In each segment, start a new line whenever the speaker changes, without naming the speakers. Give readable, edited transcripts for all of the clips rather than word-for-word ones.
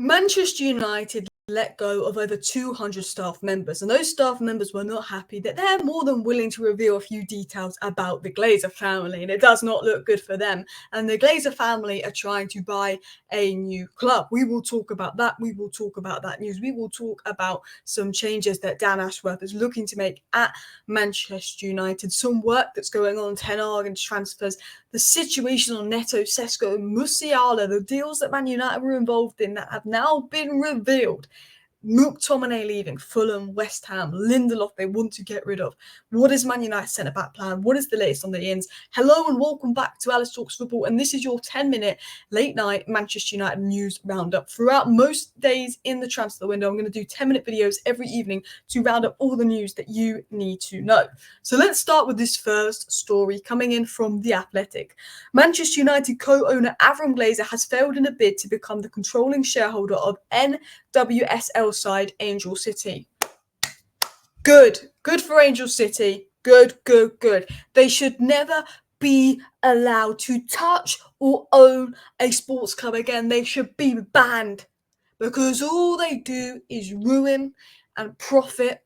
Manchester United let go of over 200 staff members, and those staff members were not happy that they're more than willing to reveal a few details about the Glazer family, and it does not look good for them. And the Glazer family are trying to buy a new club. We will talk about that. We will talk about that news. We will talk about some changes that Dan Ashworth is looking to make at Manchester United, some work that's going on, Ten Hag and transfers, the situation on Neto, Sesko, Musiala, the deals that Man United were involved in that have now been revealed. McTominay leaving, Fulham, West Ham, Lindelof they want to get rid of. What is Man United's centre-back plan? What is the latest on the ins? Hello and welcome back to Alice Talks Football, and this is your 10-minute late-night Manchester United news roundup. Throughout most days in the transfer window, I'm going to do 10-minute videos every evening to round up all the news that you need to know. So let's start with this first story coming in from The Athletic. Manchester United co-owner Avram Glazer has failed in a bid to become the controlling shareholder of NWSL side Angel City. Good for Angel City. Good. They should never be allowed to touch or own a sports club again. They should be banned because all they do is ruin and profit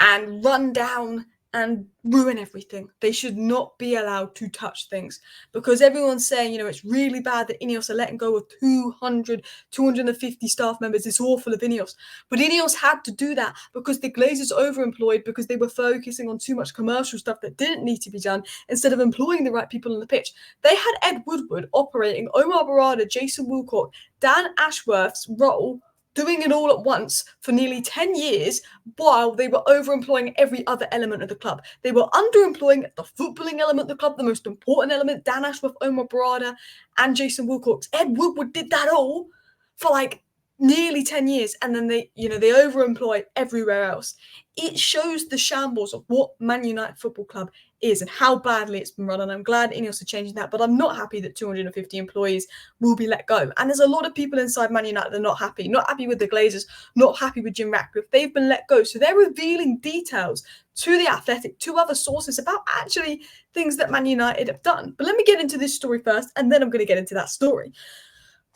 and run down and ruin everything. They should not be allowed to touch things because everyone's saying, it's really bad that Ineos are letting go of 250 staff members. It's awful of Ineos. But Ineos had to do that because the Glazers overemployed because they were focusing on too much commercial stuff that didn't need to be done instead of employing the right people on the pitch. They had Ed Woodward operating Omar Barada, Jason Wilcock, Dan Ashworth's role, doing it all at once for nearly 10 years while they were overemploying every other element of the club. They were underemploying the footballing element of the club, the most important element, Dan Ashworth, Omar Barada, and Jason Wilcox. Ed Woodward did that all for nearly 10 years, and then they overemploy everywhere else. It shows the shambles of what Man United Football Club is and how badly it's been run, and I'm glad Ineos are changing that, but I'm not happy that 250 employees will be let go. And there's a lot of people inside Man United that are not happy with the Glazers, not happy with Jim Ratcliffe. They've been let go, so they're revealing details to The Athletic, to other sources about actually things that Man United have done. But let me get into this story first, and then I'm going to get into that story.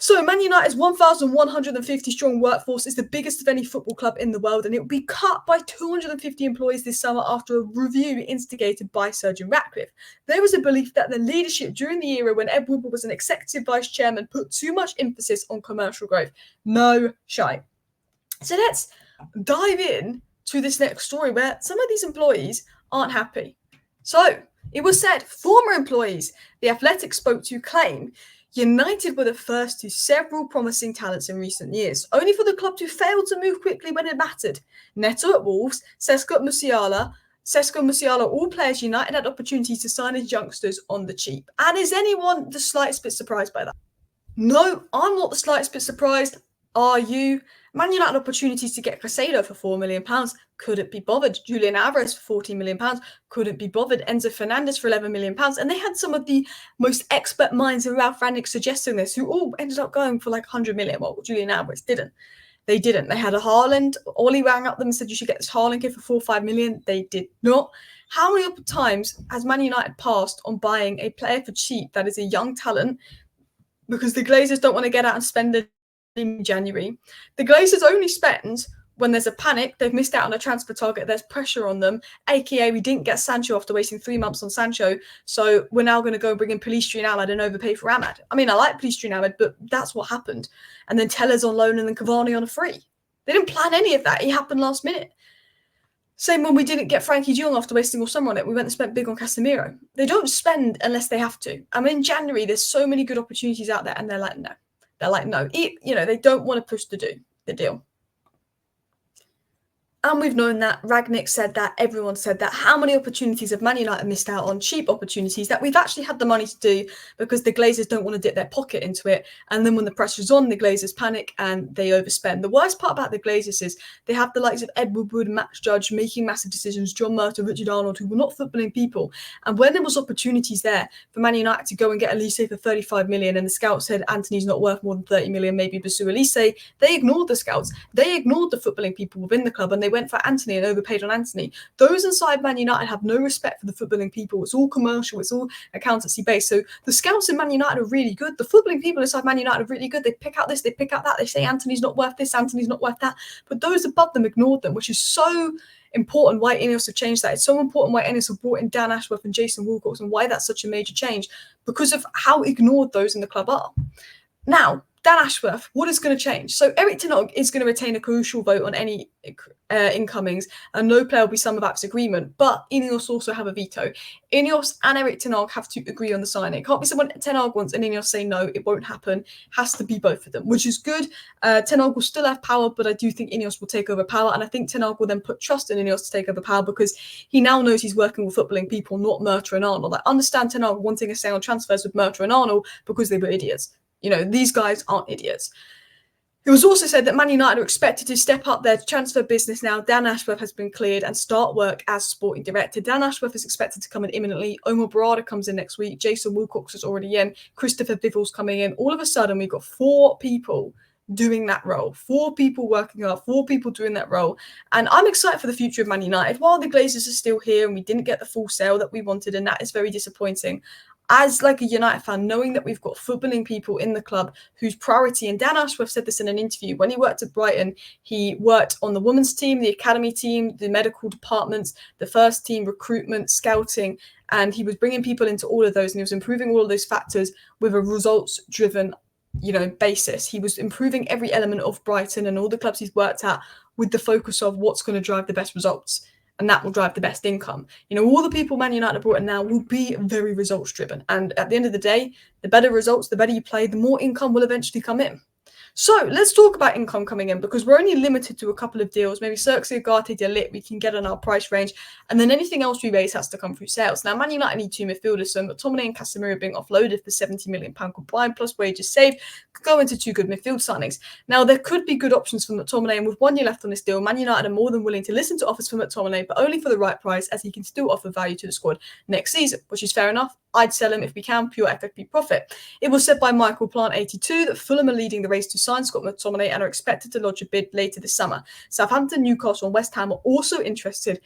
So Man United's 1,150 strong workforce is the biggest of any football club in the world, and it will be cut by 250 employees this summer after a review instigated by Sir Jim Ratcliffe. There was a belief that the leadership during the era when Ed Woodward was an executive vice chairman put too much emphasis on commercial growth. No shite. So let's dive in to this next story where some of these employees aren't happy. So it was said former employees The Athletic spoke to claim United were the first to several promising talents in recent years, only for the club to fail to move quickly when it mattered. Neto at Wolves, Sesko Musiala, all players United had opportunities to sign as youngsters on the cheap. And is anyone the slightest bit surprised by that? No, I'm not the slightest bit surprised. Are you? Man United opportunities to get Glazer for £4 million. Couldn't be bothered. Julian Alvarez for £14 million. Couldn't be bothered. Enzo Fernandez for £11 million. And they had some of the most expert minds in Ralph Rangnick suggesting this, who all ended up going for $100 million. Well, Julian Alvarez didn't. They didn't. They had a Haaland. Ollie rang up them and said, you should get this Haaland kid for £4 or $5 million. They did not. How many times has Man United passed on buying a player for cheap that is a young talent because the Glazers don't want to get out and spend it in January? The Glazers only spend when there's a panic, they've missed out on a transfer target, there's pressure on them, aka we didn't get Sancho after wasting 3 months on Sancho, so we're now going to go bring in Pelistri and Ahmad and overpay for Ahmad. I mean, I like Pelistri and Ahmad, but that's what happened. And then Teller's on loan and then Cavani on a free. They didn't plan any of that. It happened last minute. Same when we didn't get Frankie de Jong after wasting all summer on it. We went and spent big on Casemiro. They don't spend unless they have to. I mean, in January, there's so many good opportunities out there, and they're like, no. They're like, no. They don't want to push the deal. And we've known that. Ragnick said that. Everyone said that. How many opportunities have Man United missed out on? Cheap opportunities that we've actually had the money to do because the Glazers don't want to dip their pocket into it. And then when the pressure's on, the Glazers panic and they overspend. The worst part about the Glazers is they have the likes of Ed Woodward, Matt Judge making massive decisions, John Murtough, Richard Arnold, who were not footballing people. And when there was opportunities there for Man United to go and get Elise for 35 million and the scouts said Anthony's not worth more than 30 million, maybe pursue Elise, they ignored the scouts. They ignored the footballing people within the club and they They went for Anthony and overpaid on Anthony. Those inside Man United have no respect for the footballing people. It's all commercial. It's all accountancy based. So the scouts in Man United are really good. The footballing people inside Man United are really good. They pick out this, they pick out that. They say Anthony's not worth this, Anthony's not worth that. But those above them ignored them, which is so important why Ineos have changed that. It's so important why Ineos have brought in Dan Ashworth and Jason Wilcox and why that's such a major change, because of how ignored those in the club are. Now, Dan Ashworth, what is going to change? So Eric Ten Hag is going to retain a crucial vote on any incomings, and no player will be summed of this agreement. But Ineos also have a veto. Ineos and Eric Ten Hag have to agree on the signing. It can't be someone Ten Hag wants and Ineos say no, it won't happen. It has to be both of them, which is good. Ten Hag will still have power, but I do think Ineos will take over power, and I think Ten Hag will then put trust in Ineos to take over power because he now knows he's working with footballing people, not Murta and Arnold. I understand Ten Hag wanting a say on transfers with Murta and Arnold because they were idiots. You know, these guys aren't idiots. It was also said that Man United are expected to step up their transfer business now. Dan Ashworth has been cleared and start work as sporting director. Dan Ashworth is expected to come in imminently. Omar Barada comes in next week. Jason Wilcox is already in. Christopher Bivell's coming in. All of a sudden, we've got 4 people doing that role. 4 people working hard, 4 people doing that role. And I'm excited for the future of Man United. While the Glazers are still here and we didn't get the full sale that we wanted, and that is very disappointing, as like a United fan, knowing that we've got footballing people in the club whose priority, and Dan Ashworth said this in an interview, when he worked at Brighton, he worked on the women's team, the academy team, the medical departments, the first team, recruitment, scouting, and he was bringing people into all of those, and he was improving all of those factors with a results-driven, basis. He was improving every element of Brighton and all the clubs he's worked at with the focus of what's going to drive the best results. And that will drive the best income. All the people Man United have brought in now will be very results driven. And at the end of the day, the better results, the better you play, the more income will eventually come in. So let's talk about income coming in, because we're only limited to a couple of deals. Maybe Xerxes, Ugarte, De Ligt we can get on our price range. And then anything else we raise has to come through sales. Now, Man United need 2 midfielders, so McTominay and Casemiro being offloaded for £70 million combined, plus wages saved, could go into 2 good midfield signings. Now, there could be good options for McTominay, and with 1 year left on this deal, Man United are more than willing to listen to offers for McTominay, but only for the right price, as he can still offer value to the squad next season, which is fair enough. I'd sell him if we can, pure FFP profit. It was said by Michael Plant 82 that Fulham are leading the race to sign Scott McTominay and are expected to lodge a bid later this summer. Southampton, Newcastle and West Ham are also interested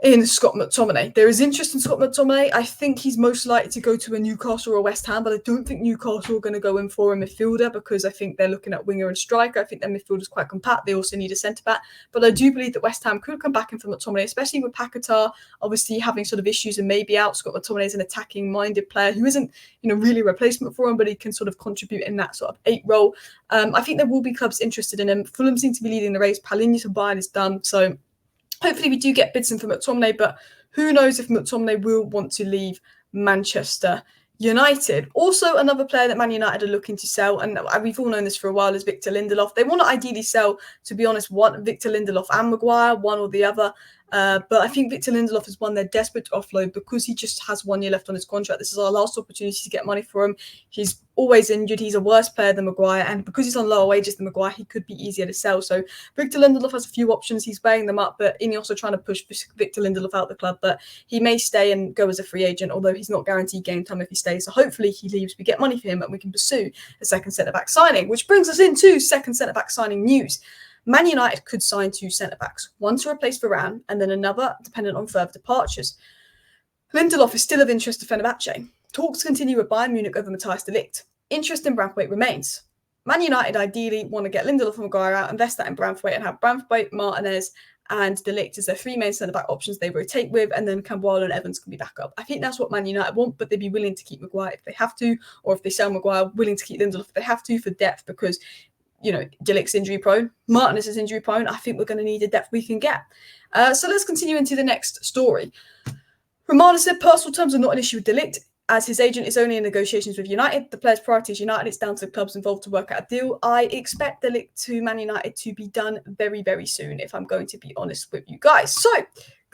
in Scott McTominay. There is interest in Scott McTominay. I think he's most likely to go to a Newcastle or a West Ham, but I don't think Newcastle are going to go in for a midfielder because I think they're looking at winger and striker. I think their midfield is quite compact. They also need a centre-back. But I do believe that West Ham could come back in for McTominay, especially with Paquetá obviously having sort of issues and maybe out. Scott McTominay is an attacking-minded player who isn't, really a replacement for him, but he can sort of contribute in that sort of 8 role. I think there will be clubs interested in him. Fulham seem to be leading the race. Palhinha to Bayern is done, so hopefully we do get bids in for McTominay, but who knows if McTominay will want to leave Manchester United. Also, another player that Man United are looking to sell, and we've all known this for a while, is Victor Lindelof. They want to ideally sell, to be honest, one Victor Lindelof and Maguire, one or the other. But I think Victor Lindelof is one they're desperate to offload because he just has 1 year left on his contract. This is our last opportunity to get money for him. He's always injured. He's a worse player than Maguire. And because he's on lower wages than Maguire, he could be easier to sell. So Victor Lindelof has a few options. He's weighing them up. But Ineos are trying to push Victor Lindelof out of the club. But he may stay and go as a free agent, although he's not guaranteed game time if he stays. So hopefully he leaves. We get money for him and we can pursue a second centre-back signing, which brings us into second centre-back signing news. Man United could sign 2 centre-backs, one to replace Varane and then another dependent on further departures. Lindelof is still of interest to Fenerbahce. Talks continue with Bayern Munich over Matthijs de Ligt. Interest in Branthwaite remains. Man United ideally want to get Lindelof and Maguire out, invest that in Branthwaite and have Branthwaite, Martinez and de Ligt as their 3 main centre-back options they rotate with, and then Camboire and Evans can be back up. I think that's what Man United want, but they'd be willing to keep Maguire if they have to, or if they sell Maguire, willing to keep Lindelof if they have to for depth because de Ligt's injury prone. Martinez is injury prone. I think we're going to need the depth we can get. So let's continue into the next story. Romano said personal terms are not an issue with de Ligt, as his agent is only in negotiations with United. The player's priority is United. It's down to the clubs involved to work out a deal. I expect de Ligt to Man United to be done very, very soon, if I'm going to be honest with you guys. So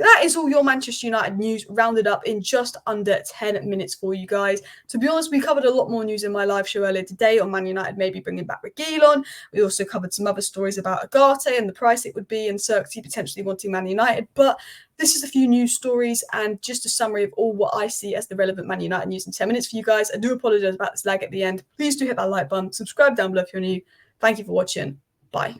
that is all your Manchester United news rounded up in just under 10 minutes for you guys. To be honest, we covered a lot more news in my live show earlier today on Man United maybe bringing back Reguilon. We also covered some other stories about Ugarte and the price it would be and Xerxes potentially wanting Man United. But this is a few news stories and just a summary of all what I see as the relevant Man United news in 10 minutes for you guys. I do apologise about this lag at the end. Please do hit that like button. Subscribe down below if you're new. Thank you for watching. Bye.